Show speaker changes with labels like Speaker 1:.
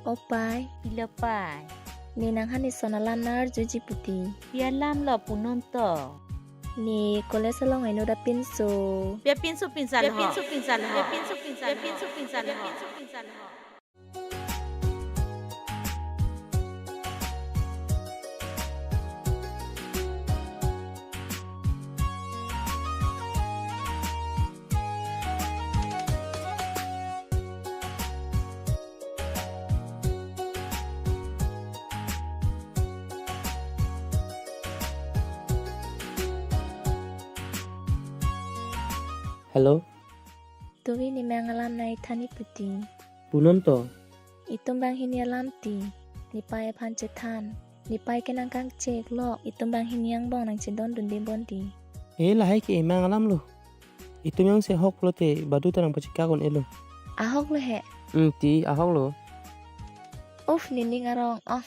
Speaker 1: Opai,
Speaker 2: Pilapai.
Speaker 1: ni nang hani sonalam nar juji puti.
Speaker 2: Pialam lo punonto.
Speaker 1: Ni kole salong ino da pinso.
Speaker 2: Pia pinsu pinsal ho. Pia pinsu pinsal ho. Pia pinsu pinsal ho. Pia pinsu pinsal ho. Pinsu pinsal ho.
Speaker 3: Halo,
Speaker 1: Tuwi ni mengalam na itani puti.
Speaker 3: Punonto.
Speaker 1: Itumbang hini alam ti. Ni pai pancetan. Ni pai kenang kang cek lo. Itumbang hini yang bong nang cendon dundi bondi.
Speaker 3: Lahai ke emang alam lo. Itu yang se hok lo te badu tanang pacikakon elo.
Speaker 1: Ahok lo he.
Speaker 3: Ti ahok lo.
Speaker 1: Uf nini ngarong. Oh.